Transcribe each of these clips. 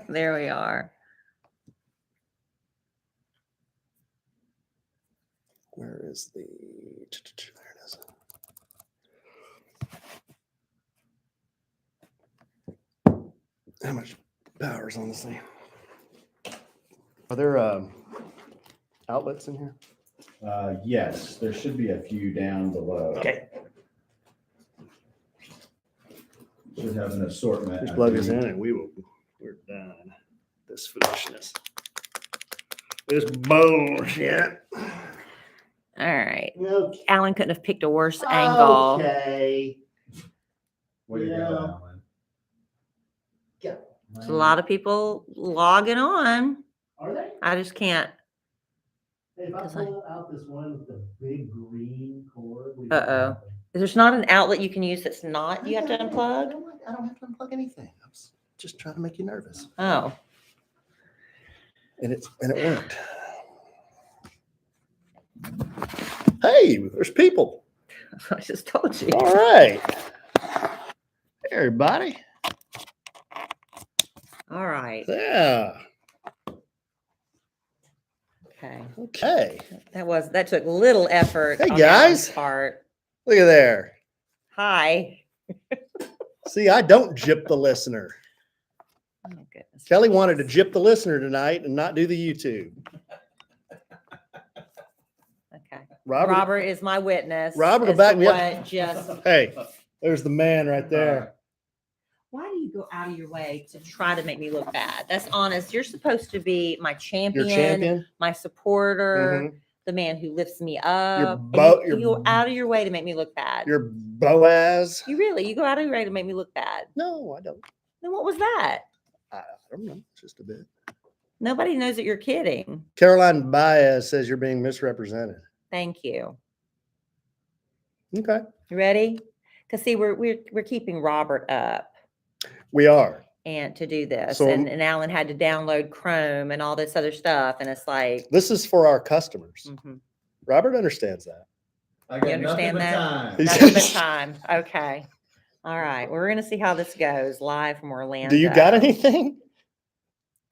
There we are. Where is the? There it is. How much power is on this thing? Are there outlets in here? Yes, there should be a few down below. Okay. Should have an assortment. Just I plug this in believe. and we're done. This foolishness. This bullshit. All right. Okay. Alan couldn't have picked a worse angle. Okay. Way to go, Yeah. Alan. Yeah. There's a lot of people logging on. Are they? I just can't. Hey, if I Does pull out this one with the big green cord. what do you Uh-oh. think? There's not an outlet you can use that's not, you have to unplug? I don't have to unplug anything. I was just trying to make you nervous. Oh, And it worked. Hey, there's people. I just told you. All right. Hey, everybody. All right. Yeah. Okay. Okay. That took little effort. Hey, on guys. Alan's part. Look at there. Hi. See, I don't gyp the listener. Oh, goodness. Kelly wanted to gyp the listener tonight and not do the YouTube. Okay. Robert. Robert is my witness. Robert will as back to me up. what just. Hey, there's the man right there. Why do you go out of your way to try to make me look bad? That's honest. You're supposed to be my champion, Your champion. my supporter, Mhm. the man who lifts me up. And Bo- you go out of your way to make me look bad. Your Boaz. You go out of your way to make me look bad. No, I don't. Then what was that? I don't know. Just a bit. Nobody knows that you're kidding. Caroline Baez says you're being misrepresented. Thank you. Okay. You ready? Because see, we're keeping Robert up We are. and to do this, So- and Alan had to download Chrome and all this other stuff, and it's like, This is for our customers. mhm. Robert understands that. I got You understand nothing but that? time. Nothing but time. Okay. All right. We're gonna see how this goes live from Orlando. Do you got anything?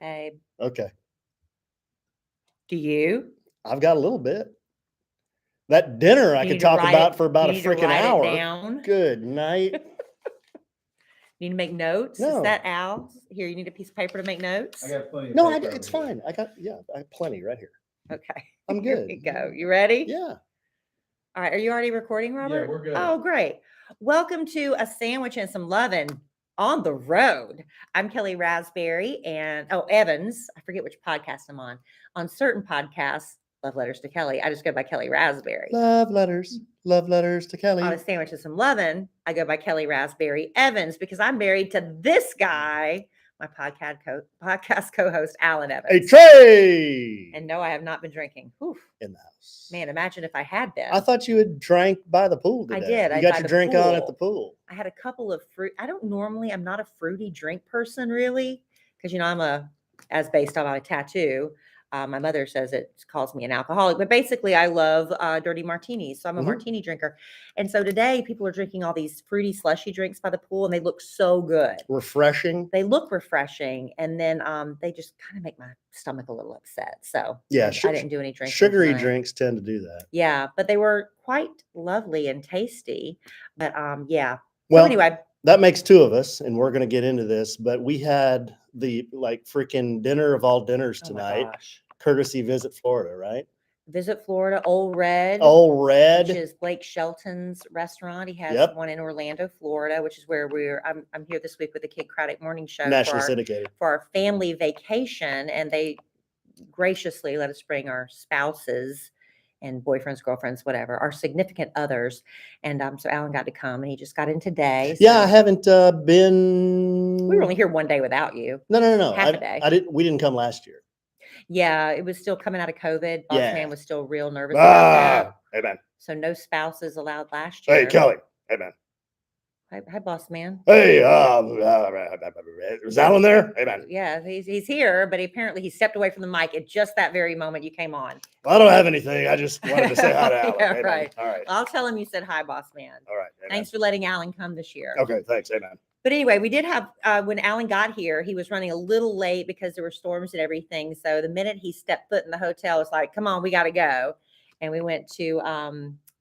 Babe, Okay. do you? I've got a little bit. That dinner I You could need to talk write about it- for about you a need to freaking write it hour. down. Good night. You need to make notes. No. Is that Al? Here, you need a piece of paper to make notes. I got plenty of No, paper it's over here. fine. I have plenty right here. Okay. I'm Here good. we go. You ready? Yeah. All right. Are you already recording, Robert? we're good. Oh, great. Welcome to A Sandwich and Some Lovin' on the Road. I'm Kellie Rasberry and Evans. I forget which podcast I'm on. On certain podcasts, Love Letters to Kellie, I just go by Kellie Rasberry. Love letters to Kelly. On A Sandwich and Some Lovin', I go by Kellie Rasberry Evans because I'm married to this guy, my podcast co-host, Alan Evans. A tray And no, I have not been drinking. Whew. in the house. Man, imagine if I had been. I thought you had drank by the pool I today. did. You I got by your the drink on at pool. the pool. I had a couple of fruit. I'm not a fruity drink person really, because I'm as based on my tattoo. My mother says calls me an alcoholic, but basically I love dirty martinis. So I'm a Mhm. martini drinker. And so today people are drinking all these fruity slushy drinks by the pool and they look so good. Refreshing. They look refreshing. And then they just kind of make my stomach a little upset. So Yeah, I didn't do any drinking. Sugary tonight. drinks tend to do that. Yeah, but they were quite lovely and tasty. But yeah. Well, So anyway, that makes two of us, and we're going to get into this. But we had the freaking dinner of all dinners oh my tonight, gosh. courtesy Visit Florida, right? Visit Florida, Ole Red. Ole Red. Which is Blake Shelton's restaurant. He has Yep. one in Orlando, Florida, which is where I'm here this week with the Kid Craddock Morning Show Nationally syndicated. for our family vacation. And they graciously let us bring our spouses and boyfriends, girlfriends, whatever, our significant others. And so Alan got to come and he just got in today. Yeah, I so haven't been. we were only here one day with you. No. half a day. We didn't come last year. Yeah, it was still coming out of COVID. Boss Yeah. man was still real nervous about that. Hey man. So no spouses allowed last year. Hey Kelly. Hey man. Hi, boss man. Hey, is Alan there? Hey man. Yeah, he's here, but apparently he stepped away from the mic at just that very moment you came on. Well, I don't have anything. I just wanted to say hi to Alan. Yeah, Hey, man. right. All right. I'll tell him you said hi, boss man. All right. Hey, man. Thanks for letting Alan come this year. Okay. Thanks. Hey man. But anyway, we did have when Alan got here, he was running a little late because there were storms and everything. So the minute he stepped foot in the hotel, it's like, come on, we got to go. And we went to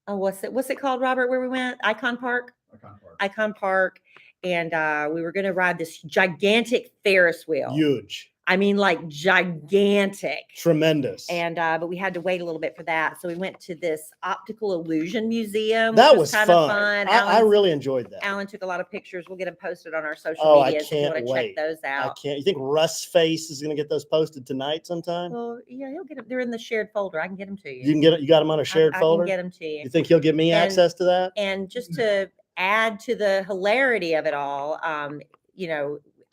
what's it called, Robert? Where we went? Icon Park. Icon Park, and we were going to ride this gigantic Ferris wheel. Huge. I mean, like gigantic. Tremendous. And but we had to wait a little bit for that. So we went to this optical illusion museum. That which was kind fun. of fun. I really enjoyed that. Alan took a lot of pictures. We'll get them posted on our social media if you want to check those out. I can't. You think Russ Face is going to get those posted tonight sometime? Well, yeah, he'll get them. They're in the shared folder. I can get them to you. You can get it. You got them on a shared folder? I can get them to you. You think he'll give me access to that? And just to add to the hilarity of it all,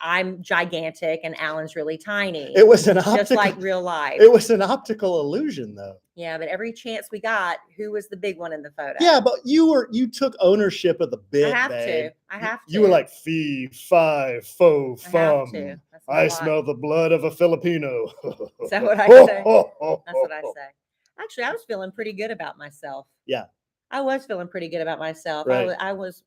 I'm gigantic and Alan's really tiny. It was an optical, just like real life. It was an optical illusion, though. Yeah, but every chance we got, who was the big one in the photo? Yeah, but you took ownership of the bit. I have babe. to. I have to. You were like fee, fi, fo, fum. I smell the blood of a Filipino. Is that what I say? That's what I Oh. say. Actually, I was feeling pretty good about myself. Yeah. I was feeling pretty good about myself. Right. I was,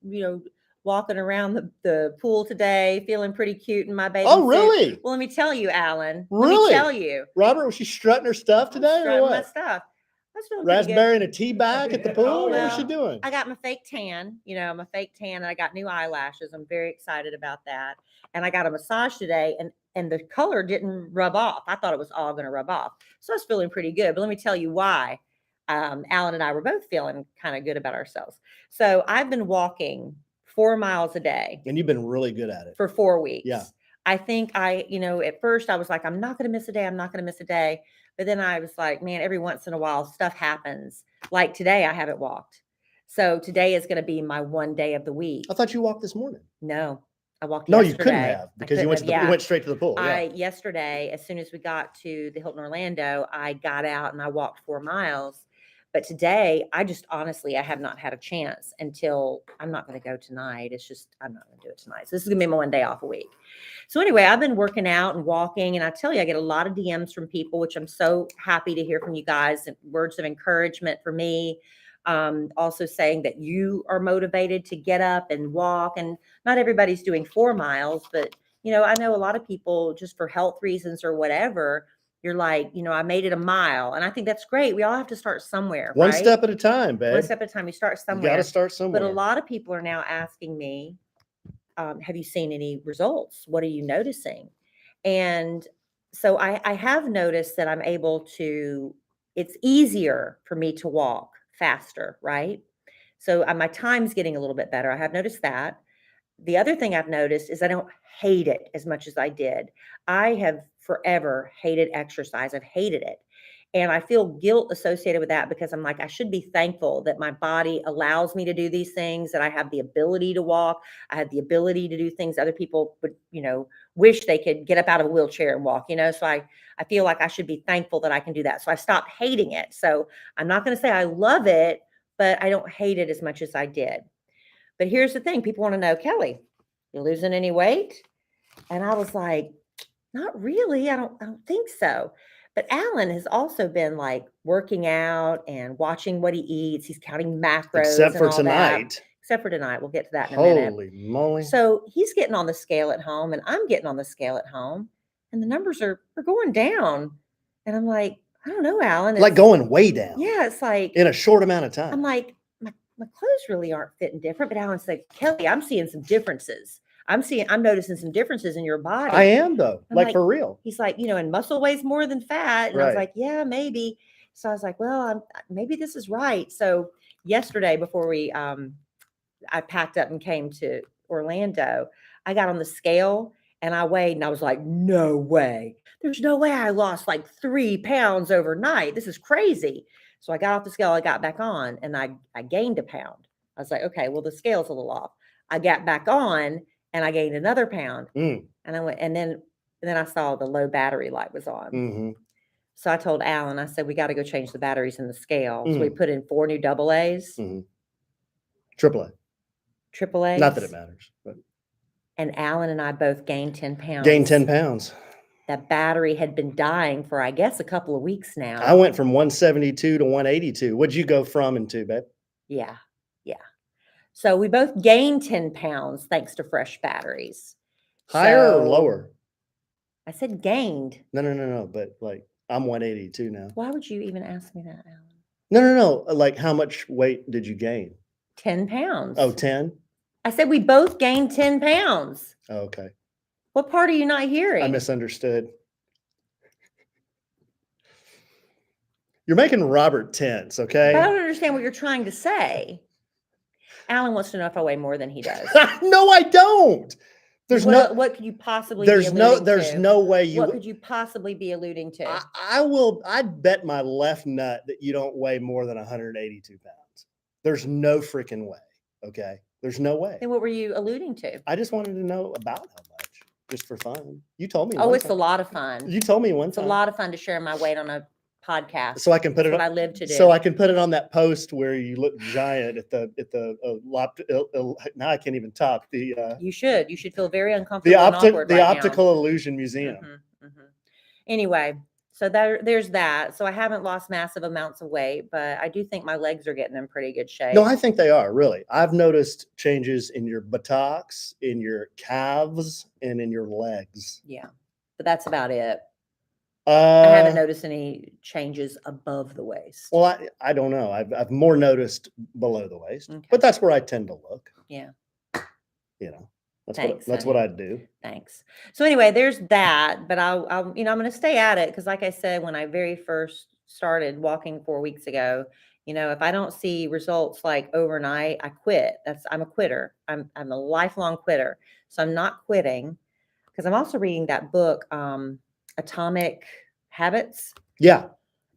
walking around the pool today, feeling pretty cute in my bathing Oh, suit. really? Well, let me tell you, Alan. Really? Let me tell you. Robert, was she strutting her stuff today or what? My stuff. I was feeling pretty good. Raspberry and a tea bag at the pool? What was she doing? I got my fake tan, and I got new eyelashes. I'm very excited about that. And I got a massage today, and the color didn't rub off. I thought it was all going to rub off. So I was feeling pretty good. But let me tell you why. Alan and I were both feeling kind of good about ourselves. So I've been walking 4 miles a day. And you've been really good at it. For 4 weeks. Yeah. I think at first I was like, I'm not going to miss a day. I'm not going to miss a day. But then I was like, man, every once in a while stuff happens. Like today I haven't walked. So today is going to be my one day of the week. I thought you walked this morning. No, I walked yesterday. No, You couldn't have because you went straight to the pool. Yesterday, as soon as we got to the Hilton Orlando, I got out and I walked 4 miles. But today, I have not had a chance until I'm not going to go tonight. I'm not going to do it tonight. So this is going to be my one day off a week. So anyway, I've been working out and walking, and I tell you, I get a lot of DMs from people, which I'm so happy to hear from you guys, and words of encouragement for me. Also saying that you are motivated to get up and walk, and not everybody's doing 4 miles, but I know a lot of people just for health reasons or whatever. You're like, I made it a mile. And I think that's great. We all have to start somewhere. One step at a time, babe. One step at a time. You start somewhere. You got to start somewhere. But a lot of people are now asking me, have you seen any results? What are you noticing? And so I have noticed that I'm able to, it's easier for me to walk faster, right? So my time's getting a little bit better. I have noticed that. The other thing I've noticed is I don't hate it as much as I did. I have forever hated exercise. I've hated it. And I feel guilt associated with that because I'm like, I should be thankful that my body allows me to do these things, that I have the ability to walk. I have the ability to do things other people would, wish they could get up out of a wheelchair and walk, So I feel like I should be thankful that I can do that. So I stopped hating it. So I'm not going to say I love it, but I don't hate it as much as I did. But here's the thing. People want to know, Kellie, you losing any weight? And I was like, not really. I don't think so. But Alan has also been like working out and watching what he eats. He's counting macros. Except for tonight. Except for tonight. We'll get to that in a minute. Holy moly. So he's getting on the scale at home and I'm getting on the scale at home. And the numbers are going down. And I'm like, I don't know, Alan. Like going way down. Yeah, it's like. In a short amount of time. I'm like, my clothes really aren't fitting different. But Alan's like, Kellie, I'm seeing some differences. I'm noticing some differences in your body. I am though, like for real. He's like, and muscle weighs more than fat. And I was like, yeah, maybe. So I was like, well, maybe this is right. So yesterday before I packed up and came to Orlando, I got on the scale and I weighed and I was like, no way. There's no way I lost like 3 pounds overnight. This is crazy. So I got off the scale, I got back on and I gained a pound. I was like, okay, well, the scale's a little off. I got back on and I gained another pound. And I went, and then I saw the low battery light was on. Mm-hmm. So I told Alan, I said, we got to go change the batteries in the scale. So we put in 4 new AA's. Mm-hmm. AAA. Not that it matters. But. And Alan and I both gained 10 pounds. Gained 10 pounds. That battery had been dying for, I guess, a couple of weeks now. I went from 172 to 182. What'd you go from and to, babe? Yeah. So we both gained 10 pounds thanks to fresh batteries. Higher or So- lower? I said gained. No. But like I'm 182 now. Why would you even ask me that, Alan? No. Like how much weight did you gain? 10 pounds. Oh, 10? I said we both gained 10 pounds. Oh, okay. What part are you not hearing? I misunderstood. You're making Robert tense, okay? But I don't understand what you're trying to say. Alan wants to know if I weigh more than he does. No, I don't. There's What could you possibly be alluding there's to? no way you What could you possibly be alluding to? I'd bet my left nut that you don't weigh more than 182 pounds. There's no freaking way. Okay. There's no way. Then what were you alluding to? I just wanted to know about how much, just for fun. You told me. Oh, one it's a time. lot of fun. You told me one It's a time. lot of fun to share my weight on a podcast. So I can put That's it what I on. live to do. So I can put it on that post where you look giant at the now I can't even talk the You should feel very uncomfortable and awkward right now. optical illusion museum. Anyway, so there's that. So I haven't lost massive amounts of weight, but I do think my legs are getting in pretty good shape. No, I think they are really. I've noticed changes in your buttocks, in your calves, and in your legs. Yeah, but that's about it. I haven't Uh, noticed any changes above the waist. well, I don't know. I've more noticed below the waist, Okay. but that's where I tend to look. Yeah. You know, Thanks, that's what honey. I'd do. Thanks. So anyway, there's that, but I'll I'm going to stay at it because, like I said, when I very first started walking 4 weeks ago, if I don't see results like overnight, I quit. I'm a quitter. I'm a lifelong quitter. So I'm not quitting because I'm also reading that book, Atomic Habits, Yeah.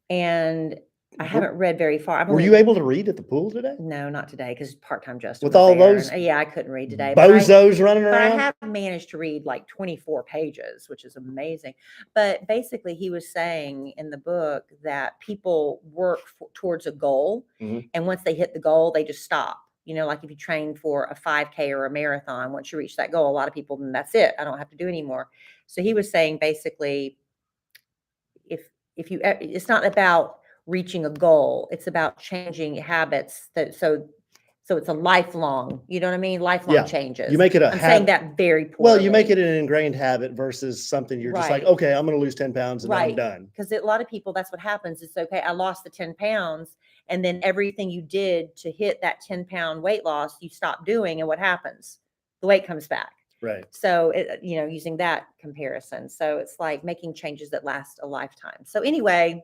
and I haven't read very far. Were you able to read at the pool today? No, not today because part-time Justin With was all there, those and, yeah, I couldn't read today. But Bozos running But I around? have managed to read like 24 pages, which is amazing. But basically, he was saying in the book that people work towards a goal. Mhm. And once they hit the goal, they just stop. Like if you train for a 5K or a marathon, once you reach that goal, a lot of people, then that's it. I don't have to do anymore. So he was saying basically, if you, it's not about reaching a goal, it's about changing habits so it's a lifelong, you know what I mean? Lifelong Yeah. changes. You make it a I'm saying habit. that very poorly. Well, you make it an ingrained habit versus something you're just like, Right. okay, I'm going to lose 10 pounds and I'm done. Because a lot of people, that's what happens. It's okay, I lost the 10 pounds. And then everything you did to hit that 10-pound weight loss, you stop doing. And what happens? The weight comes back. Right. So, using that comparison. So it's like making changes that last a lifetime. So anyway,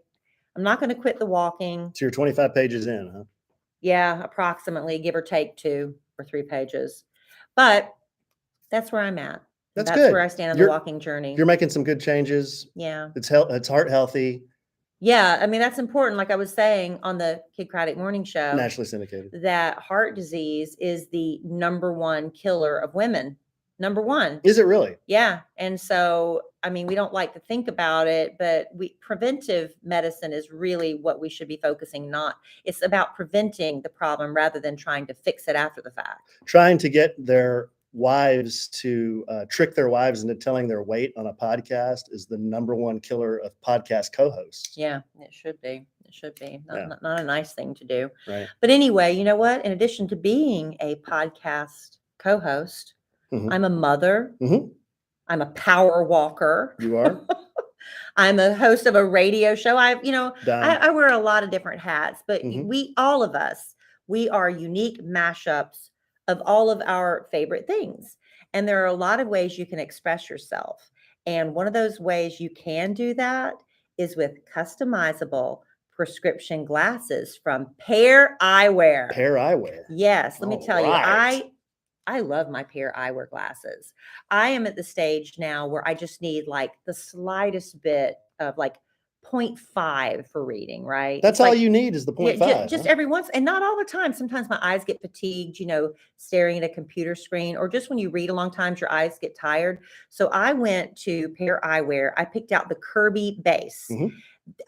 I'm not going to quit the walking. So you're 25 pages in, huh? Yeah, approximately, give or take 2 or 3 pages. But that's where I'm at. That's That's good. where I stand on You're- the walking journey. You're making some good changes. Yeah. It's heart healthy, Yeah. I mean, that's important. Like I was saying on the Kid Craddock Morning Show, nationally syndicated. that heart disease is the #1 killer of women. #1. Is it really? Yeah. And so, I mean, we don't like to think about it, but preventive medicine is really what we should be focusing it's about preventing the problem rather than trying to fix it after the fact. Trying to get their wives to trick their wives into telling their weight on a podcast is the #1 killer of podcast co-hosts. Yeah, it should be. It should be. Yeah. Not a nice thing to do. Right. But anyway, you know what? In addition to being a podcast co-host, Mhm. I'm a mother. Mhm. I'm a power walker. You are? I'm a host of a radio show. I Done. wear a lot of different hats, but Mhm. all of us, we are unique mashups of all of our favorite things. And there are a lot of ways you can express yourself. And one of those ways you can do that is with customizable prescription glasses from Pear Eyewear. Pear Eyewear. Yes, let me All tell you, right. I love my Pear Eyewear glasses. I am at the stage now where I just need like the slightest bit of like 0.5 for reading, right? That's It's all like, you need is the yeah, 0.5. just huh? every once, and not all the time. Sometimes my eyes get fatigued, staring at a computer screen, or just when you read a long time, your eyes get tired. So I went to Pear Eyewear. I picked out the Kirby base. Mhm.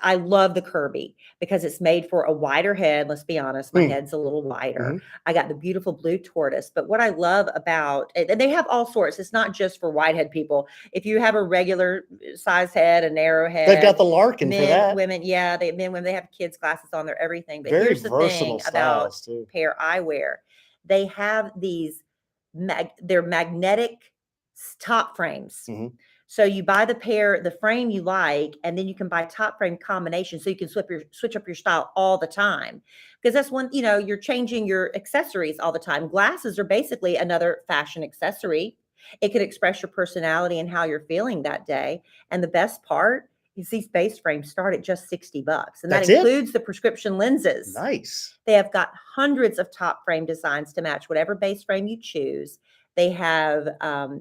I love the Kirby because it's made for a wider head. Let's be honest, my Mm. head's a little wider. Mhm. I got the beautiful blue tortoise. But what I love about it, and they have all sorts. It's not just for wide head people. If you have a regular size head, a narrow head, They've got the Larkin for men, that. women, yeah, women, they have kids glasses on there, everything. But Very here's the versatile thing about styles too. Pear Eyewear. they have these they're magnetic top frames. Mhm. So you buy the frame you like, and then you can buy top frame combinations so you can switch up your style all the time. Because that's one, you're changing your accessories all the time. Glasses are basically another fashion accessory. It could express your personality and how you're feeling that day. And the best part is these base frames start at just $60, and that That's it? includes the prescription lenses. Nice. They have got hundreds of top frame designs to match whatever base frame you choose. They have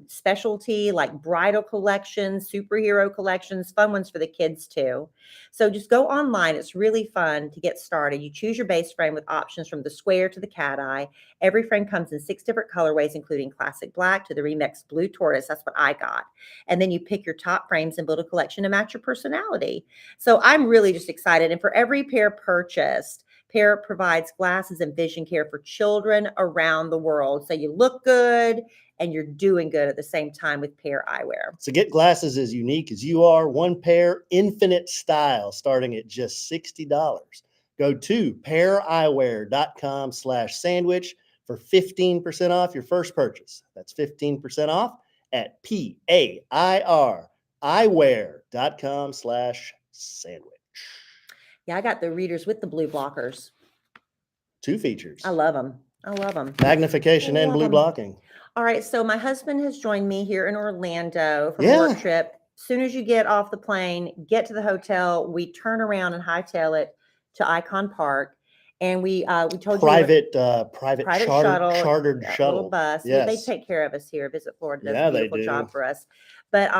specialty like bridal collections, superhero collections, fun ones for the kids too. So just go online. It's really fun to get started. You choose your base frame with options from the square to the cat eye. Every frame comes in 6 different colorways, including classic black to the remixed blue tortoise. That's what I got. And then you pick your top frames and build a collection to match your personality. So I'm really just excited. And for every pair purchased, Pear provides glasses and vision care for children around the world. So you look good and you're doing good at the same time with Pear Eyewear. So get glasses as unique as you are. One pair, infinite style, starting at just $60. Go to peareyewear.com/sandwich for 15% off your first purchase. That's 15% off at peareyewear.com/sandwich. Yeah, I got the readers with the blue blockers. 2 features. I love them. I love them. Magnification and blue blocking. All right. So my husband has joined me here in Orlando from a Yeah. work trip. As soon as you get off the plane, get to the hotel, we turn around and hightail it to Icon Park. And we told you Private shuttle, chartered that shuttle. little bus. They Yes. take care of us here. Visit Florida does Yeah, a they beautiful do. job for us. But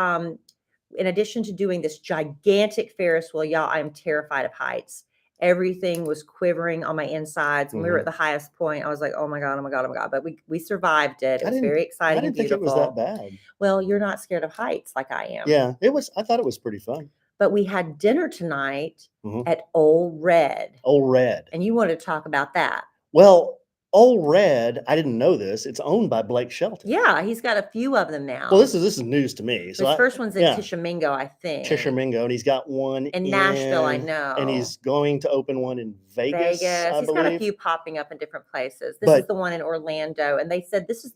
in addition to doing this gigantic Ferris wheel, y'all, I'm terrified of heights. Everything was quivering on my insides. When we were at the highest point, I was like, oh my God, oh my God, oh my God. But we survived it. It was very exciting and beautiful. I didn't think it was that bad. Well, you're not scared of heights like I am. Yeah, I thought it was pretty fun. But we had dinner tonight Mhm. at Ole Red. Ole Red. And you want to talk about that. Well, Ole Red, I didn't know this. It's owned by Blake Shelton. Yeah, he's got a few of them now. Well, this is news to me. His first one's in Tishomingo, I think. Tishomingo, and he's got one in Nashville, I know. And he's going to open one in Vegas. I He's believe. got a few popping up in different places. This is the one in Orlando, and they said this is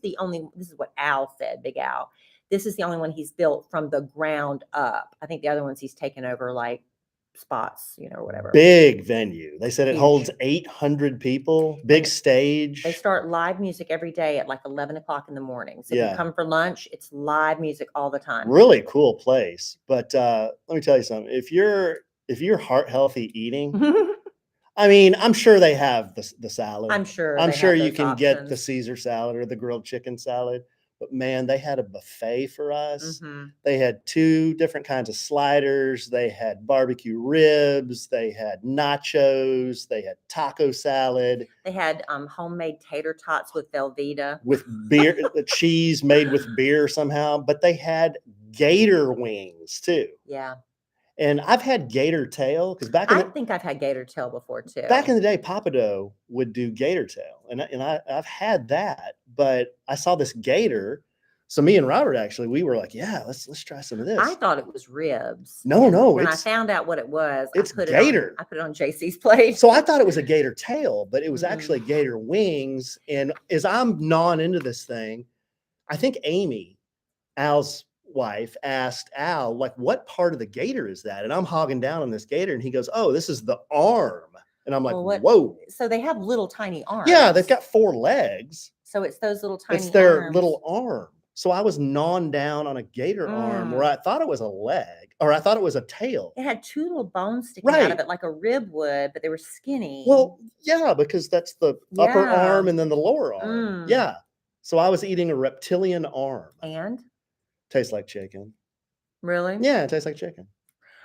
what Al said, Big Al. This is the only one he's built from the ground up. I think the other ones he's taken over like spots, or whatever. Big venue. They said it Huge. holds 800 people. Big stage. They start live music every day at like 11 o'clock in the morning. So if you come for lunch, it's live music all the time. Really cool place. But let me tell you something. If you're heart healthy eating, I mean, I'm sure they have the salad. I'm sure you can get the Caesar salad or the grilled chicken salad. But man, they had a buffet for us. They had 2 different kinds of sliders. They had barbecue ribs. They had nachos. They had taco salad. They had homemade tater tots with Velveeta. With beer, the cheese made with beer somehow. But they had gator wings too. Yeah. And I've had gator tail because I think I've had gator tail before too. Back in the day, Papa Dough would do gator tail, and I've had that, but I saw this gator. So me and Robert actually, we were like, yeah, let's try some of this. I thought it was ribs. No, when I found out what it was, it's I put gator. I put it on JC's plate. So I thought it was a gator tail, but it was actually gator wings. And as I'm gnawing into this thing, I think Amy, Al's wife, asked Al, like, what part of the gator is that? And I'm hogging down on this gator, and he goes, oh, this is the arm. And I'm like, whoa. So they have little tiny arms. Yeah, they've got 4 legs. So it's those little tiny arms. It's their little arm. So I was gnawing down on a gator arm where I thought it was a leg, or I thought it was a tail. It had 2 little bones sticking out of it like a rib would, but they were skinny. Well, yeah, because that's the upper arm and then the lower arm. Yeah. So I was eating a reptilian arm. And? Tastes like chicken. Really? Yeah, it tastes like chicken.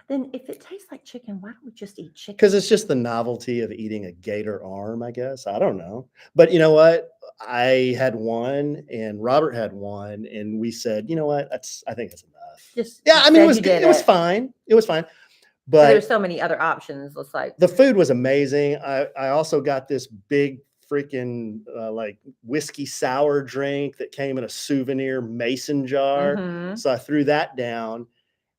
Then if it tastes like chicken, why don't we just eat chicken? Because it's just the novelty of eating a gator arm, I guess. I don't know. But you know what? I had one and Robert had one, and we said, you know what? I think it's enough. I mean, it was good. It was fine. It was fine. But there's so many other options. It's like the food was amazing. I also got this big freaking like whiskey sour drink that came in a souvenir mason jar. So I threw that down.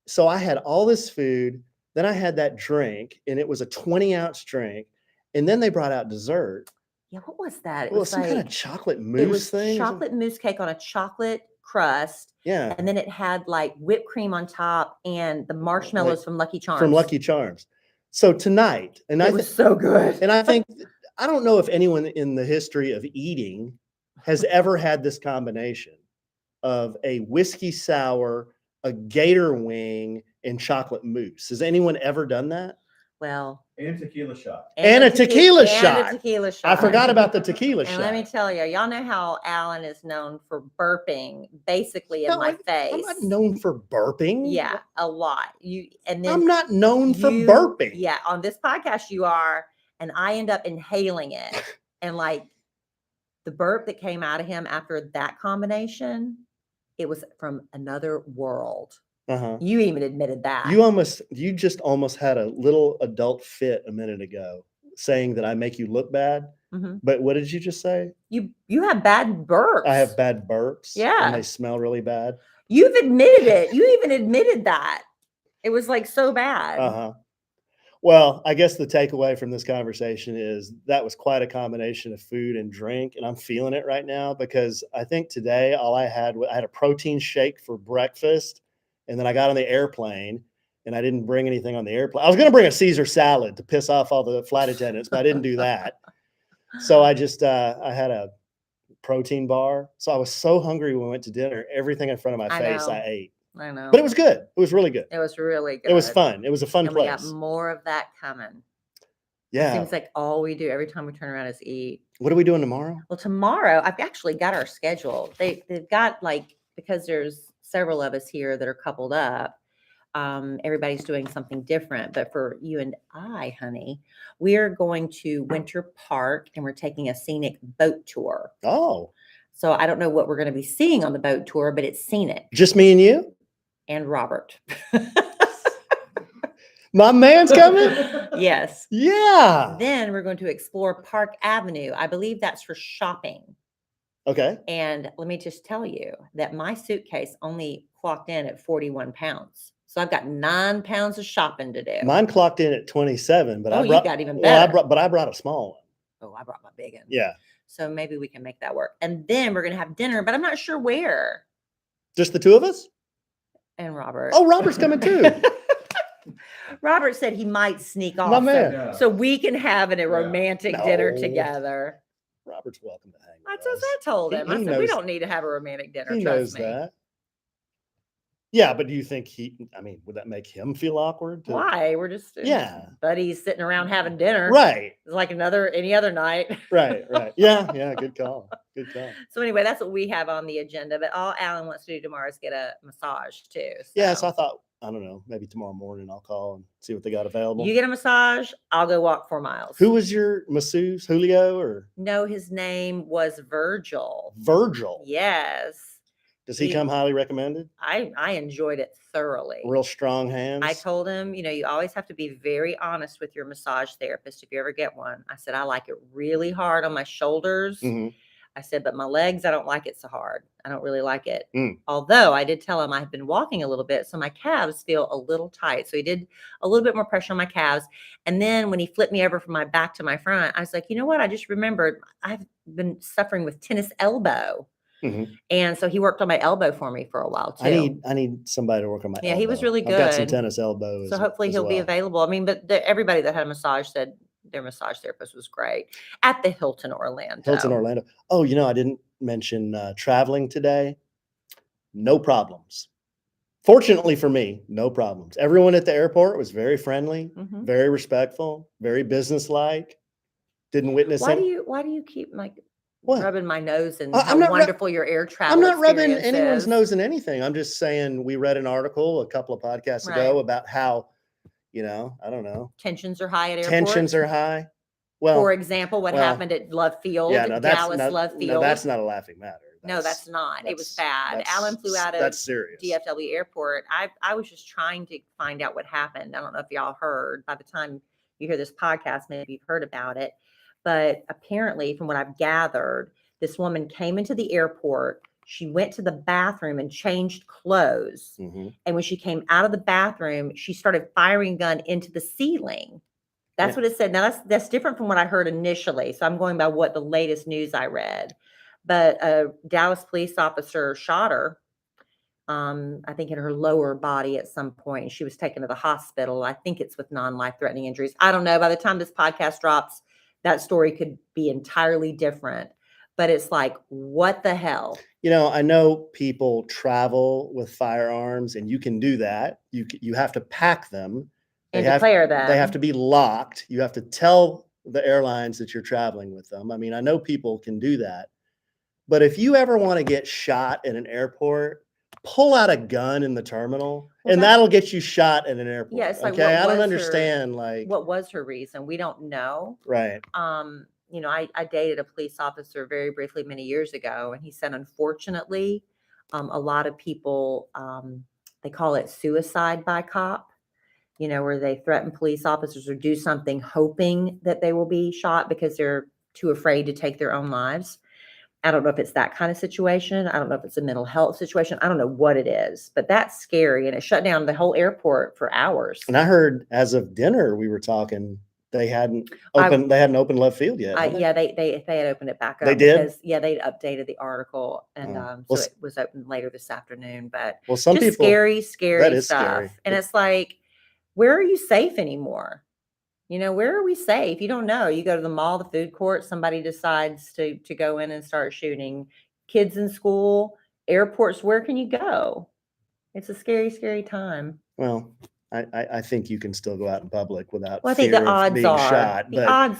So I had all this food. Then I had that drink, and it was a 20-ounce drink. And then they brought out dessert. Yeah, what was that? It Well, was some kind of like chocolate it mousse was thing. or something? chocolate mousse cake on a chocolate crust, Yeah. and then it had like whipped cream on top and the marshmallows from Lucky Charms. From Lucky Charms. So tonight, and It was so good. and I think I don't know if anyone in the history of eating has ever had this combination of a whiskey sour, a gator wing, and chocolate mousse. Has anyone ever done that? Well, And tequila shot. And a tequila and shot. a tequila I shot. forgot about the tequila And shot. let me tell you, y'all know how Alan is known for burping basically in No, my face. I'm not known for burping. Yeah, a lot. And then I'm not known for you- burping. Yeah, on this podcast you are, and I end up inhaling it. And like the burp that came out of him after that combination, it was from another world. Uh-huh. You even admitted that. You just almost had a little adult fit a minute ago saying that I make you look bad. Mhm. But what did you just say? You have bad burps. I have bad burps. Yeah. And they smell really bad. You've admitted it. You even admitted that. It was like so bad. Uh-huh. Well, I guess the takeaway from this conversation is that was quite a combination of food and drink, and I'm feeling it right now because I think today I had a protein shake for breakfast, and then I got on the airplane and I didn't bring anything on the airplane. I was going to bring a Caesar salad to piss off all the flight attendants, but I didn't do that. So I just I had a protein bar. So I was so hungry when we went to dinner. Everything in front of my face, I ate. I know. But it was good. It was really good. It was really good. It was fun. It was a fun And we place. got more of that coming. Yeah. It seems like all we do every time we turn around is eat. What are we doing tomorrow? Well, tomorrow I've actually got our schedule. They've got like, because there's several of us here that are coupled up. Everybody's doing something different, but for you and I, honey, we're going to Winter Park and we're taking a scenic boat tour. Oh, So I don't know what we're going to be seeing on the boat tour, but it's scenic. just me and you? And Robert. My man's coming? Yes. Yeah. Then we're going to explore Park Avenue. I believe that's for shopping. Okay. And let me just tell you that my suitcase only clocked in at 41 pounds. So I've got 9 pounds of shopping to do. Mine clocked in at 27, but Oh, I you brought got even well, better. I brought a small one. Oh, I brought my big one. Yeah. So maybe we can make that work. And then we're going to have dinner, but I'm not sure where. Just the two of us? And Robert. Oh, Robert's coming too. Robert said he might sneak off. My man. Yeah. So we can have a romantic dinner No. together. Robert's welcome to hang That's with what us. I told him. He I said, we knows- don't need to have a romantic dinner. He Trust knows me. that. Yeah, but do you think would that make him feel awkward? Why? We're just Yeah. buddies sitting around having dinner. Right. It's like any other night. Right. Yeah. Good call. Good call. So anyway, that's what we have on the agenda. But all Alan wants to do tomorrow is get a massage too. Yeah, so I thought, I don't know, maybe tomorrow morning I'll call and see what they got available. You get a massage, I'll go walk 4 miles. Who was your masseuse? Julio or No, his name was Virgil. Virgil? Yes. Does he come highly recommended? I enjoyed it thoroughly. Real strong hands. I told him, you always have to be very honest with your massage therapist if you ever get one. I said, I like it really hard on my shoulders. Mhm. I said, but my legs, I don't like it so hard. I don't really like it. Mm. Although I did tell him I've been walking a little bit, so my calves feel a little tight. So he did a little bit more pressure on my calves. And then when he flipped me over from my back to my front, I was like, you know what? I just remembered I've been suffering with tennis elbow. Mhm. And so he worked on my elbow for me for a while too. I need somebody to work on my Yeah, he was elbow. really I've got some good. tennis elbows. So hopefully he'll be available. I mean, but everybody that had a massage said their massage therapist was great at the Hilton Orlando. Hilton Orlando. Oh, I didn't mention traveling today. No problems. Fortunately for me, no problems. Everyone at the airport was very friendly, Mhm. very respectful, very businesslike. Didn't witness Why it. do you keep like What? rubbing my nose and I'm how not wonderful your air travel I'm not rubbing experience anyone's is? nose in anything. I'm just saying we read an article a couple of podcasts ago Right. about how, I don't know, Tensions are high at airports. tensions are high. Well, For example, what happened at Love Field, yeah, no, Dallas Love Field. No, that's not a laughing matter. No, that's not. It was that's- bad. Alan flew out of That's serious. DFW Airport. I was just trying to find out what happened. I don't know if y'all heard. By the time you hear this podcast, maybe you've heard about it. But apparently, from what I've gathered, this woman came into the airport. She went to the bathroom and changed clothes. Mhm. And when she came out of the bathroom, she started firing a gun into the ceiling That's what it said. Now that's different from what I heard initially. So I'm going by what the latest news I read. But a Dallas police officer shot her, I think in her lower body at some point. And she was taken to the hospital. I think it's with non-life threatening injuries. I don't know. By the time this podcast drops, that story could be entirely different. But it's like, what the hell? I know people travel with firearms, and you can do that. You have to pack them. And declare them. They have to be locked. You have to tell the airlines that you're traveling with them. I mean, I know people can do that. But if you ever want to get shot at an airport, pull out a gun in the terminal, and that'll get you shot at an airport. Yeah, it's like, okay, I don't understand. What was her reason? We don't know. Right. I dated a police officer very briefly many years ago, and he said, unfortunately, a lot of people, they call it suicide by cop, where they threaten police officers or do something hoping that they will be shot because they're too afraid to take their own lives. I don't know if it's that kind of situation. I don't know if it's a mental health situation. I don't know what it is, but that's scary. And it shut down the whole airport for hours. And I heard as of dinner, we were talking, they hadn't opened left field yet. Yeah, they had opened it back up. They did? Because, they updated the article, and so it was open later this afternoon. But some just people, scary that is stuff. scary. And it's like, where are you safe anymore? Where are we safe? You don't know. You go to the mall, the food court, somebody decides to go in and start shooting. Kids in school, airports, where can you go? It's a scary, scary time. Well, I think you can still go out in public without I think the odds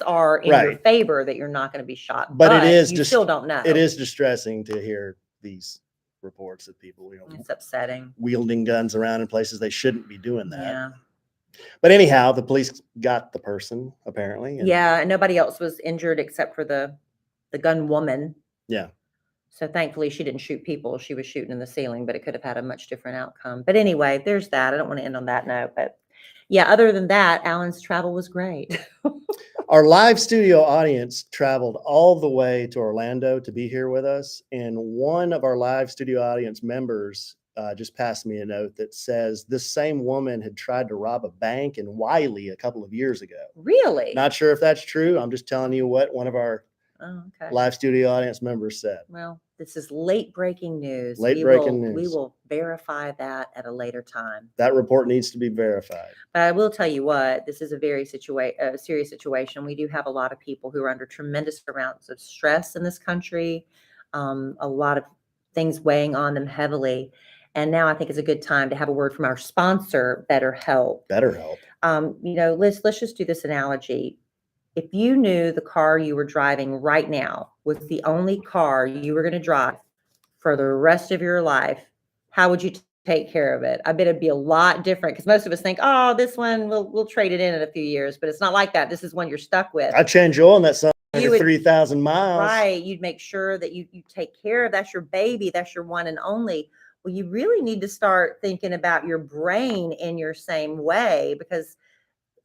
are in your favor that you're not going to be shot. But it is you still don't know. It is distressing to hear these reports of people, it's upsetting, wielding guns around in places they shouldn't be doing that. Yeah. But anyhow, the police got the person apparently. And nobody else was injured except for the gun woman. Yeah. So thankfully she didn't shoot people. She was shooting in the ceiling, but it could have had a much different outcome. But anyway, there's that. I don't want to end on that note, but yeah, other than that, Alan's travel was great. Our live studio audience traveled all the way to Orlando to be here with us. And one of our live studio audience members just passed me a note that says this same woman had tried to rob a bank in Wiley a couple of years ago. Really? Not sure if that's true. I'm just telling you what one of our live studio audience members said. Well, this is late breaking news. News. We will verify that at a later time. That report needs to be verified. But I will tell you what, this is a very serious situation. We do have a lot of people who are under tremendous amounts of stress in this country, a lot of things weighing on them heavily. And now I think it's a good time to have a word from our sponsor, BetterHelp. Let's just do this analogy. If you knew the car you were driving right now was the only car you were going to drive for the rest of your life, how would you take care of it? I bet it'd be a lot different, because most of us think, oh, this one we'll trade it in a few years, but it's not like that. This is one you're stuck with. I change oil in that son every 3,000 miles. Right. You'd make sure that you take care of. That's your baby. That's your one and only. Well, you really need to start thinking about your brain in your same way, because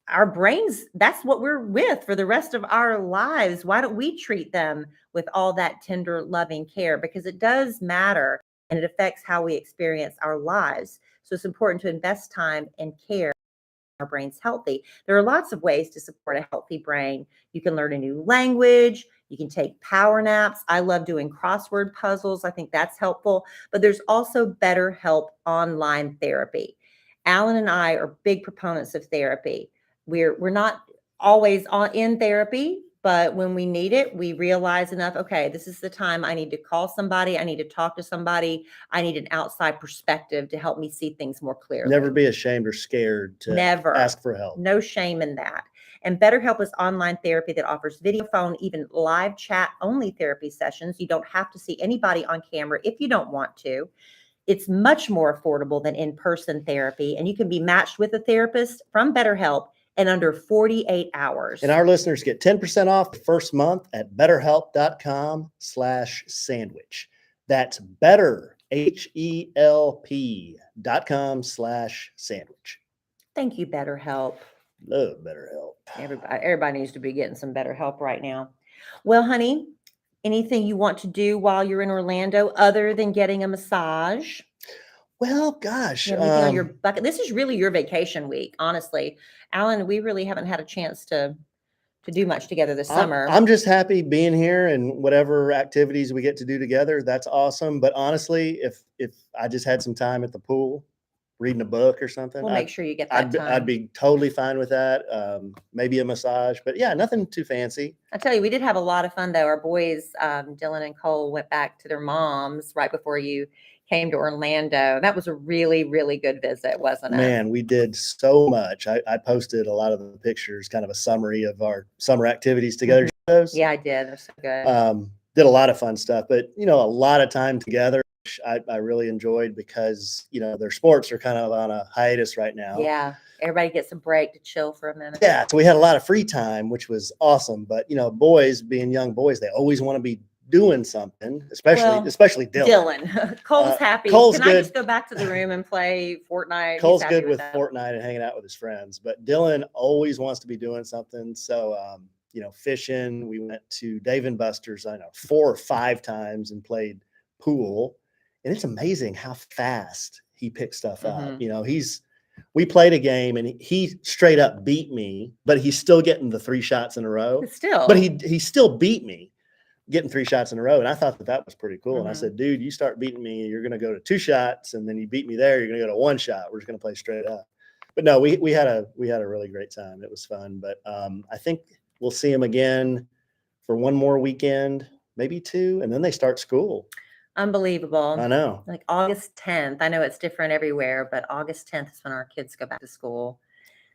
our brains, that's what we're with for the rest of our lives. Why don't we treat them with all that tender, loving care? Because it does matter, and it affects how we experience our lives. So it's important to invest time and care our brain's healthy. There are lots of ways to support a healthy brain. You can learn a new language. You can take power naps. I love doing crossword puzzles. I think that's helpful. But there's also BetterHelp online therapy. Alan and I are big proponents of therapy. We're not always in therapy, but when we need it, we realize enough, okay, this is the time I need to call somebody. I need to talk to somebody. I need an outside perspective to help me see things more clearly. Never be ashamed or scared to ask for help. No shame in that. And BetterHelp is online therapy that offers video, phone, even live chat only therapy sessions. You don't have to see anybody on camera if you don't want to. It's much more affordable than in-person therapy, and you can be matched with a therapist from BetterHelp in under 48 hours. And our listeners get 10% off the first month at betterhelp.com/sandwich. That's betterhelp.com/sandwich. Thank you, BetterHelp. Love BetterHelp. Everybody needs to be getting some better help right now. Well, honey, anything you want to do while you're in Orlando other than getting a massage? Well, gosh, You have anything on your bucket? This is really your vacation week, honestly. Alan, we really haven't had a chance to do much together this summer. I'm just happy being here and whatever activities we get to do together. That's awesome. But honestly, if I just had some time at the pool, reading a book or something, We'll make sure you get that time. I'd be totally fine with that. Maybe a massage, but yeah, nothing too fancy. I tell you, we did have a lot of fun though. Our boys, Dylan and Cole, went back to their moms right before you came to Orlando. That was a really, really good visit, wasn't it? Man, we did so much. I posted a lot of the pictures, kind of a summary of our summer activities together. Yeah, I did. They're so good. Did a lot of fun stuff, but a lot of time together, which I really enjoyed because their sports are kind of on a hiatus right now. Yeah, everybody gets a break to chill for a minute. Yeah, so we had a lot of free time, which was awesome. But boys, being young boys, they always want to be doing something, especially Dylan. Cole's happy. Cole's Can good. I just go back to the room and play Fortnite? Cole's good with Fortnite and hanging out with his friends, but Dylan always wants to be doing something. So, fishing. We went to Dave and Buster's, 4 or 5 times and played pool. And it's amazing how fast he picks stuff up. We played a game and he straight up beat me, but he's still getting the 3 shots in a row. But he still beat me, getting 3 shots in a row. And I thought that was pretty cool. And I said, dude, you start beating me, you're going to go to 2 shots. And then you beat me there, you're going to go to 1 shot. We're just going to play straight up. But no, we had a really great time. It was fun. But I think we'll see him again for 1 more weekend, maybe 2. And then they start school. Unbelievable. I know. Like August 10th. I know it's different everywhere, but August 10th is when our kids go back to school.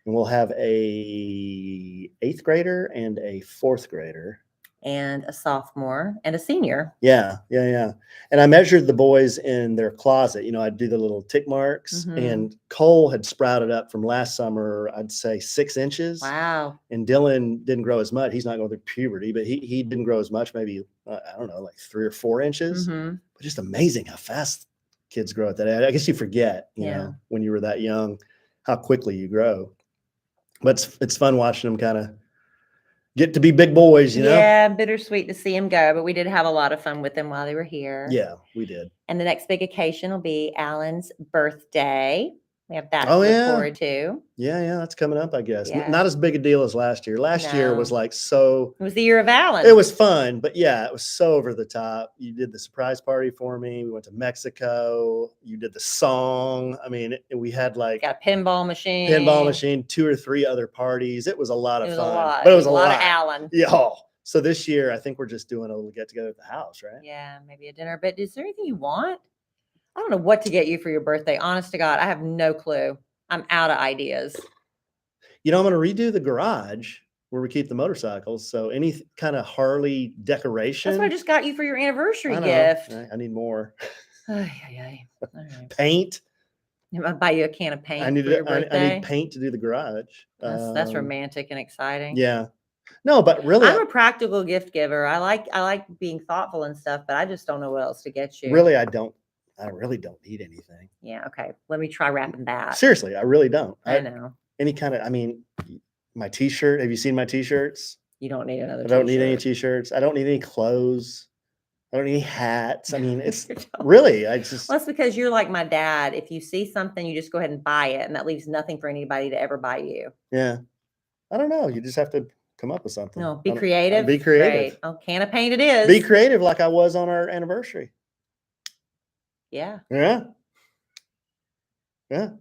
And we'll have a 8th grader and a 4th grader. And a sophomore and a senior. Yeah. And I measured the boys in their closet. I'd do the little tick marks, and Cole had sprouted up from last summer, I'd say 6 inches. Wow. And Dylan didn't grow as much. He's not going through puberty, but he didn't grow as much, maybe, I don't know, like 3 or 4 inches. But just amazing how fast kids grow at that age. I guess you forget, when you were that young, how quickly you grow. But it's fun watching them kind of get to be big boys, Yeah, bittersweet to see him go, but we did have a lot of fun with them while they were here. Yeah, we did. And the next big occasion will be Alan's birthday. We have that to look forward to. Yeah, that's coming up, I guess. Yeah. Not as big a deal as last year. Last year was like so. It was the year of Alan. It was fun, but yeah, it was so over the top. You did the surprise party for me. We went to Mexico. You did the song. I mean, we had like got a pinball machine, 2 or 3 other parties. It was a lot of fun. But it was a lot of Alan. Yeah. So this year, I think we're just doing a little get together at the house, right? Yeah, maybe a dinner. But is there anything you want? I don't know what to get you for your birthday. Honest to God, I have no clue. I'm out of ideas. I'm going to redo the garage where we keep the motorcycles. So any kind of Harley decoration. That's what I just got you for your anniversary gift. I need more. All right. Paint. I'll buy you a can of paint. I need paint to do the garage. That's romantic and exciting. Yeah. No, but really, I'm a practical gift giver. I like being thoughtful and stuff, but I just don't know what else to get you. Really, I really don't need anything. Yeah. Okay. Let me try wrapping that. Seriously, I really don't. I know. Any kind of, my t-shirt. Have you seen my t-shirts? You don't need another. I don't need any t-shirts. I don't need any clothes. I don't need any hats. It's really, Well, that's because you're like my dad. If you see something, you just go ahead and buy it. And that leaves nothing for anybody to ever buy you. Yeah. I don't know. You just have to come up with something. No, be creative. Be creative. Great. Oh, can of paint it is. Be creative like I was on our anniversary. Yeah. Yeah. The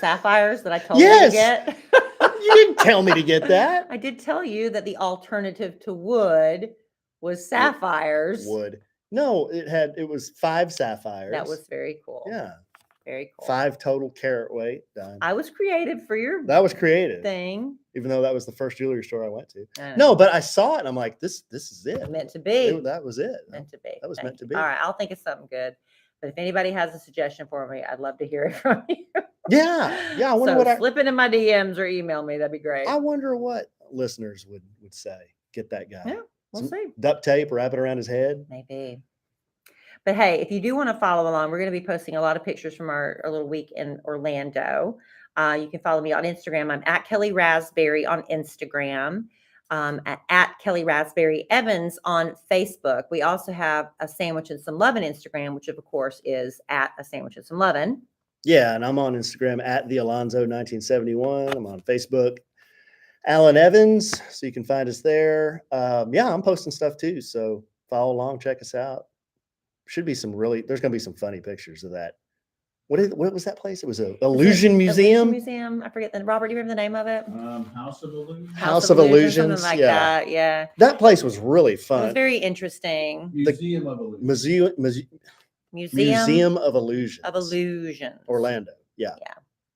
sapphires that I told you to get. You didn't tell me to get that. I did tell you that the alternative to wood was sapphires. Wood. No, it was 5 sapphires. That was very cool. Yeah. Very cool. 5 total carat weight done. I was creative for your That was creative thing. Even though that was the first jewelry store I went to. No, but I saw it and I'm like, this is it. Meant to be. That was it. Meant to be. That was meant to be. All right, I'll think of something good. But if anybody has a suggestion for me, I'd love to hear it from you. Yeah. I wonder slip into my DMs or email me. That'd be great. I wonder what listeners would say. Get that guy. Yeah, we'll see. Duct tape, wrap it around his head. Maybe. But hey, if you do want to follow along, we're going to be posting a lot of pictures from our little week in Orlando. You can follow me on Instagram. I'm at Kellie Rasberry on Instagram. at Kellie Rasberry Evans on Facebook. We also have a Sandwich and Some Lovin' Instagram, which of course is at a Sandwich and Some Lovin'. Yeah, and I'm on Instagram at the Alonzo 1971. I'm on Facebook, Alan Evans, so you can find us there. Yeah, I'm posting stuff too, so follow along, check us out. Should be some there's gonna be some funny pictures of that. What was that place? It was a Illusion Museum. Museum. I forget Robert, do you remember the name of it? House of Illusion. House of Illusions, something like yeah. that. Yeah. That place was really It fun. was very interesting. Museum of Illusion. Museum of Illusions. of Illusion. Orlando. Yeah.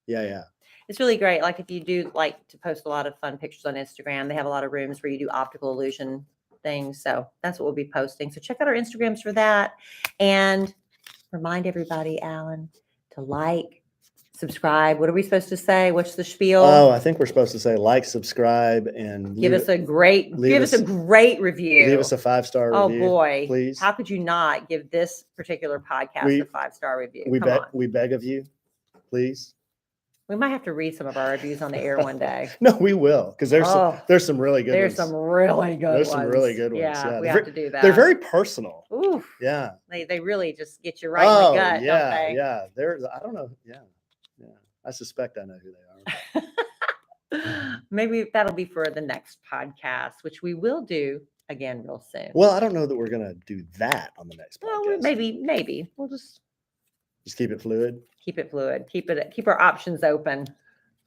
Yeah. Yeah. It's really great. Like if you do like to post a lot of fun pictures on Instagram, they have a lot of rooms where you do optical illusion things. So that's what we'll be posting. So check out our Instagrams for that. And remind everybody, Alan, to like, subscribe. What are we supposed to say? What's the spiel? Oh, I think we're supposed to say like, subscribe, and give us a great review. Leave us a 5-star Oh review. boy, please. How could you not give this particular podcast a 5-star review? We beg of you, please. We might have to read some of our reviews on the air one day. No, we will, because there's some really good There's ones. some really good There's ones. some really good ones. Yeah, we They're have to do that. They're very personal. Ooh, Yeah. they really just get you right in the gut, yeah, don't they? yeah. I don't know. Yeah. I suspect I know who they are. Maybe that'll be for the next podcast, which we will do again real soon. Well, I don't know that we're gonna do that on the next podcast. Well, maybe we'll just keep it fluid. Keep it fluid. Keep our options open.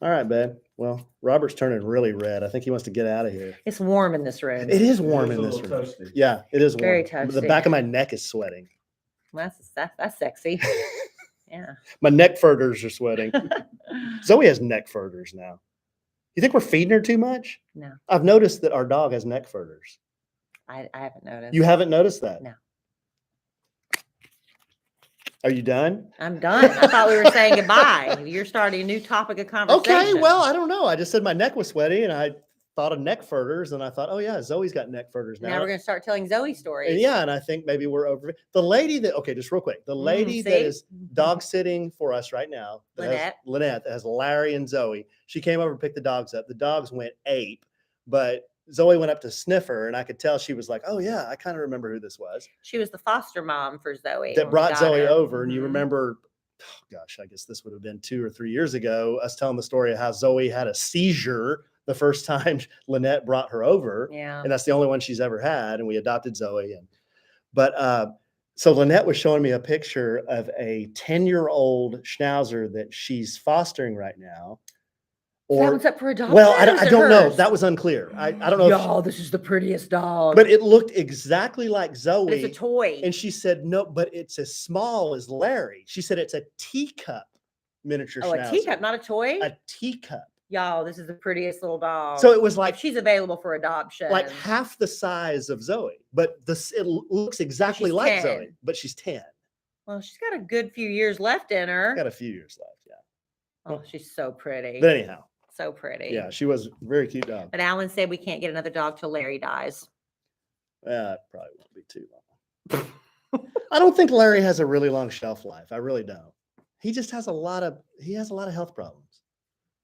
All right, babe. Well, Robert's turning really red. I think he wants to get out of here. It's warm in this room. It is warm in this room. Toasty. Yeah, it is warm. Very toasty. The back of my neck is sweating. Well, that's sexy. Yeah. My neck furters are sweating. Zoe has neck furters now. You think we're feeding her too much? No. I've noticed that our dog has neck furters. I haven't noticed. You haven't noticed that? No. Are you done? I'm done. I thought we were saying goodbye. You're starting a new topic of conversation. Okay, well, I don't know. I just said my neck was sweaty and I thought of neck furters and I thought, oh yeah, Zoe's got neck furters now. Now we're going to start telling Zoe stories. And yeah, and I think maybe we're over the lady that, okay, just real quick. The lady that is dog sitting for us right now, Lynette, that has Larry and Zoe. She came over and picked the dogs up. The dogs went ape, but Zoe went up to sniff her, and I could tell she was like, oh yeah, I kind of remember who this was. She was the foster mom for Zoe. That brought Zoe over. And you Mhm. remember, oh gosh, I guess this would have been 2 or 3 years ago, us telling the story of how Zoe had a seizure the first time Lynette brought her over. Yeah. And that's the only one she's ever had. And we adopted Zoe. So Lynette was showing me a picture of a 10-year-old Schnauzer that she's fostering right now. That one's up for adoption. Well, I don't know. That was unclear. I don't know. Y'all, this is the prettiest dog. But it looked exactly like Zoe. But it's a toy. And she said, no, but it's as small as Larry. She said it's a teacup miniature Schnauzer. A teacup, not a toy? A teacup. Y'all, this is the prettiest little dog. So it was like, if she's available for adoption. like half the size of Zoe, but it looks exactly like 10. Zoe, but she's 10. Well, she's got a good few years left in her. Got a few years left, yeah. Oh, she's so pretty. But anyhow. So pretty. Yeah, she was a very cute dog. But Alan said we can't get another dog till Larry dies. It probably won't be too long. I don't think Larry has a really long shelf life. I really don't. He just has a lot of health problems.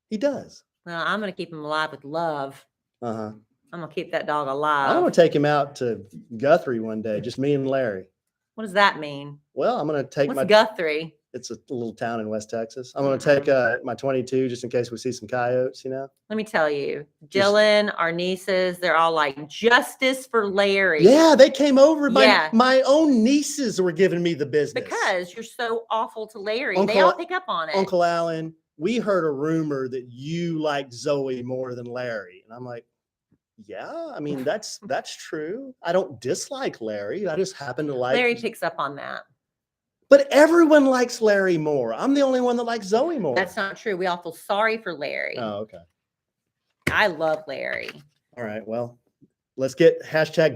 He does. Well, I'm going to keep him alive with love. Uh-huh. I'm going to keep that dog alive. I'm going to take him out to Guthrie one day, just me and Larry. What does that mean? Well, I'm going to take What's Guthrie? It's a little town in West Texas. I'm going to take my 22 just in case we see some coyotes, Let me tell you, Dylan, our nieces, they're all like, justice for Larry. Yeah, they came over. My own nieces were giving me the business. Because you're so awful to Larry. They all pick up on it. Uncle Alan, we heard a rumor that you like Zoe more than Larry. And I'm like, yeah, I mean, that's true. I don't dislike Larry. I just happen to like. Larry picks up on that. But everyone likes Larry more. I'm the only one that likes Zoe more. That's not true. We all feel sorry for Larry. Oh, okay. I love Larry. All right. Well, let's get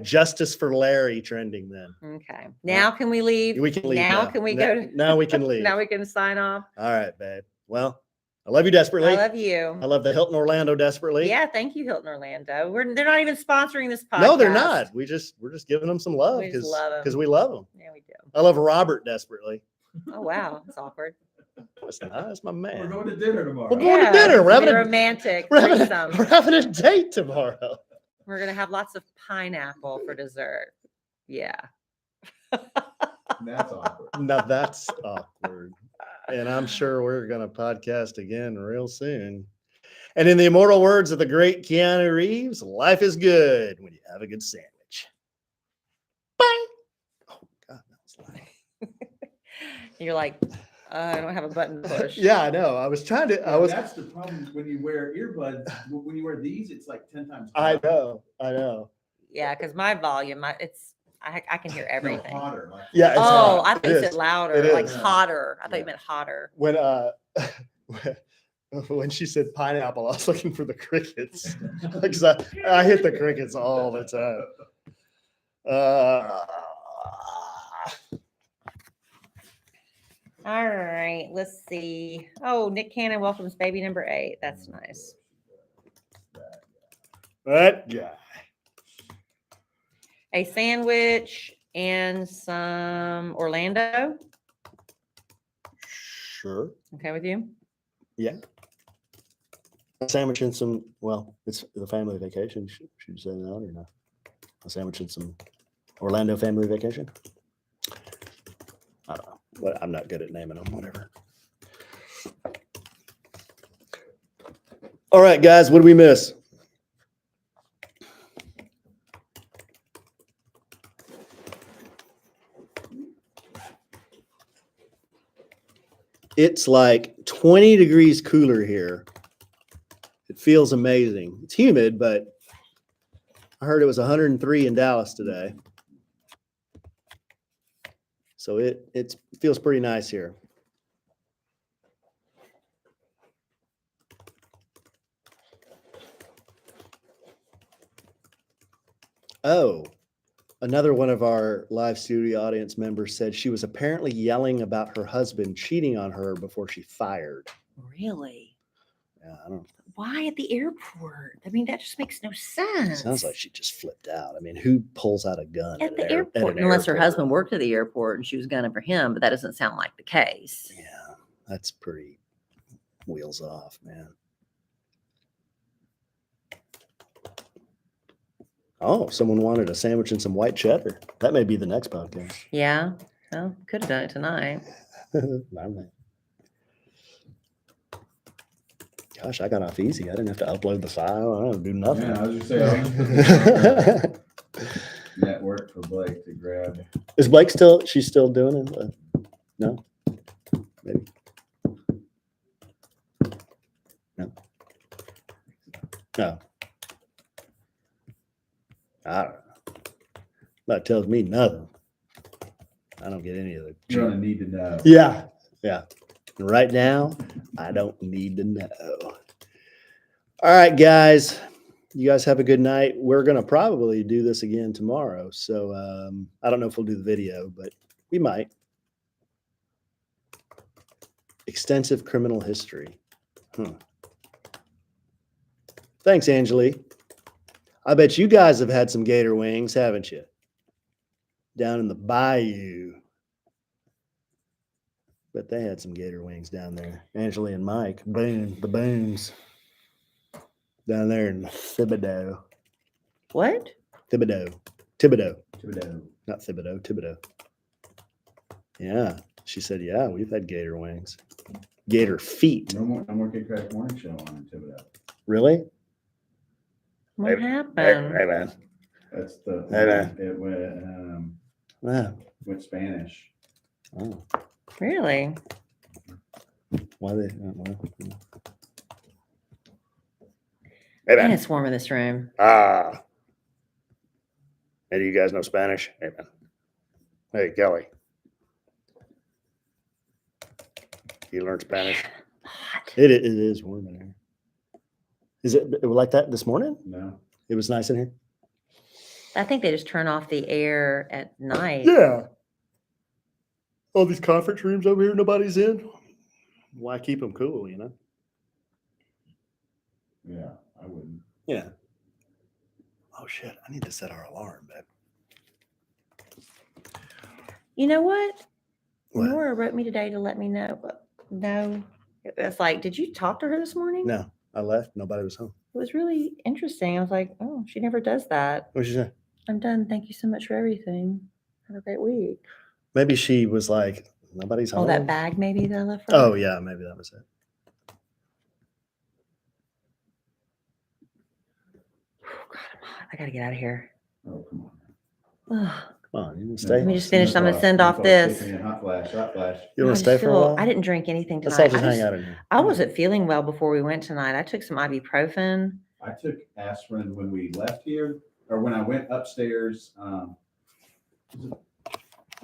#justice for Larry trending then. Okay. Now can we leave? We can leave. Now can we go to? Now we can leave. Now we can sign off. All right, babe. Well, I love you desperately. I love you. I love the Hilton Orlando desperately. Yeah, thank you, Hilton Orlando. They're not even sponsoring this podcast. No, they're not. We're just giving them some love because we love them. Yeah, we do. I love Robert desperately. Oh wow, that's awkward. It's not. That's my man. We're going to dinner tomorrow. We're going to dinner. We're having romantic. We're having a date tomorrow. We're going to have lots of pineapple for dessert. Yeah. That's awkward. Now that's awkward. And I'm sure we're going to podcast again real soon. And in the immortal words of the great Keanu Reeves, life is good when you have a good sandwich. Bye. Oh, God, that was loud. You're like, I don't have a button to push. Yeah, I know. I was trying to. That's the problem when you wear earbuds. When you wear these, it's like 10 times. I harder. know. Yeah, because my volume, I can hear everything. No, hotter. Like, Yeah, it's Oh, hot. I thought It you is. said louder, It like is. hotter. I thought you Yeah. meant hotter. When she said pineapple, I was looking for the crickets because I hit the crickets all the time. All right, let's see. Oh, Nick Cannon welcomes baby number 8. That's nice. That guy. A sandwich and some Orlando. Sure. Okay with you? Yeah. A sandwich and some, well, it's the family vacation. Should you say that or no? A sandwich and some Orlando family vacation? I don't know. But I'm not good at naming them, whatever. All right, guys, what did we miss? It's like 20 degrees cooler here. It feels amazing. It's humid, but I heard it was 103 in Dallas today. So it feels pretty nice here. Oh, another one of our live studio audience members said she was apparently yelling about her husband cheating on her before she fired. Really? Yeah, I don't. Why at the airport? I mean, that just makes no sense. Sounds like she just flipped out. I mean, who pulls out a gun at the an airport, an unless her airport? husband worked at the airport and she was gunning for him, but that doesn't sound like the case. Yeah, that's pretty wheels off, man. Oh, someone wanted a sandwich and some white cheddar. That may be the next podcast. Yeah. Well, could have done it tonight. Gosh, I got off easy. I didn't have to upload the file. I didn't do nothing. Yeah, I was just saying. Network for Blake to grab. Is Blake still? She's still doing it? No, maybe. No. No. I don't know. That tells me nothing. I don't get any of the. You're gonna need to know. Yeah, yeah. Right now, I don't need to know. All right, guys. You guys have a good night. We're going to probably do this again tomorrow. So I don't know if we'll do the video, but we might. Extensive criminal history. Thanks, Angelique. I bet you guys have had some gator wings, haven't you? Down in the bayou. But they had some gator wings down there. Angela and Mike, boom, the booms. Down there in Thibodeau. What? Thibodeau. Not Thibodeau, Thibodeau. Yeah. She said, yeah, we've had gator wings. Gator feet. No more Kid Crack Morning Show on Thibodeau. Really? What happened? Hey, man. That's the. Hey, man. It went, Wow. went Spanish. Oh. Really? Why they? Hey, man. It's warm in this room. Ah. Hey, do you guys know Spanish? Hey, man. Hey, Kellie. You learned Spanish? Hot. It is warm in here. Is it like that this morning? No. It was nice in here? I think they just turn off the air at night. Yeah. All these conference rooms over here nobody's in. Why keep them cool, you know? Yeah, I wouldn't. Yeah. Oh, shit. I need to set our alarm, babe. You know what? What? Nora wrote me today to let me know. But no. It's like, did you talk to her this morning? No, I left. Nobody was home. was really interesting. I was like, oh, she never does that. What'd she say? I'm done. Thank you so much for everything. Have a great week. Maybe she was like, nobody's home. Oh, that bag maybe that I left for Oh her? yeah, maybe that was it. God, I'm hot. I gotta get out of here. Oh, come on. Ugh. Come on, you want to Let stay? me just finish. I'm gonna send off this. Hot flash, hot flash. You I want to just stay for a while? I didn't drink anything Let's tonight. all just hang out in here. I wasn't feeling well before we went tonight. I took some ibuprofen. I took aspirin when we left here, or when I went upstairs. I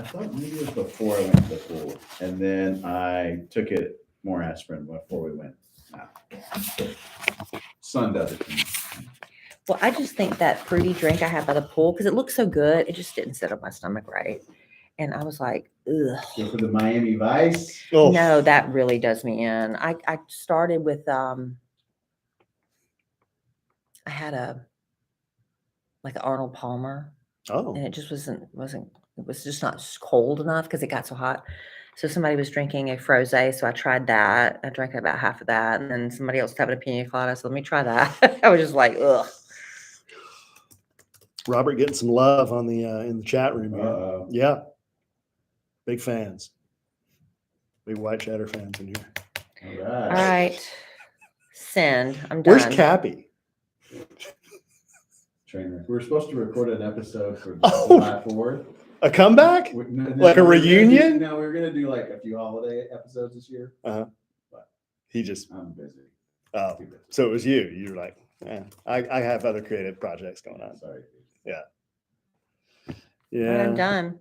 thought maybe it was before I went to the pool, and then I took it more aspirin before we went. Sun does it to me. Well, I just think that fruity drink I had by the pool, because it looked so good, it just didn't sit on my stomach right. And I was like, ugh. Go for the Miami Vice. Oh, No, that really does me in. I started with I had like an Arnold Palmer, oh, and it just wasn't it was just not cold enough because it got so hot. So somebody was drinking a frosé, so I tried that. I drank about half of that, and then somebody else was having a pina colada, so let me try that. I was just like, ugh. Robert getting some love on the in the chat room here. Uh-oh. Yeah, big fans, big white cheddar fans in here. All right. All right, send. I'm done. Where's Cappy? Trainer. We were supposed to record an episode for Oh. July 4th. A comeback? Like a reunion? No, we were gonna do like a few holiday episodes this year. He just I'm busy. oh, Too busy. so it was you. You were like, I have other creative projects going on. Sorry. All right, Yeah, I'm done.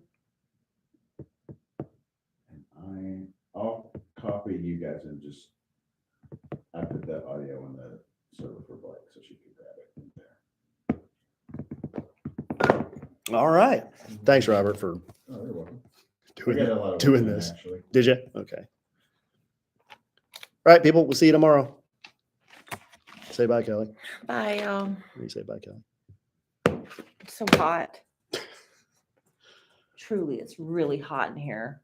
And I'll copy you guys and just I put that audio on the server for Blake so she can grab it from there. All right. Thanks, Robert, for Oh, you're welcome. doing, I got a lot of doing work done, this. actually. Did you? Okay. All right, people. We'll see you tomorrow. Say bye, Kelly. Bye, y'all. You say bye, Kelly. It's so hot. Truly, it's really hot in here.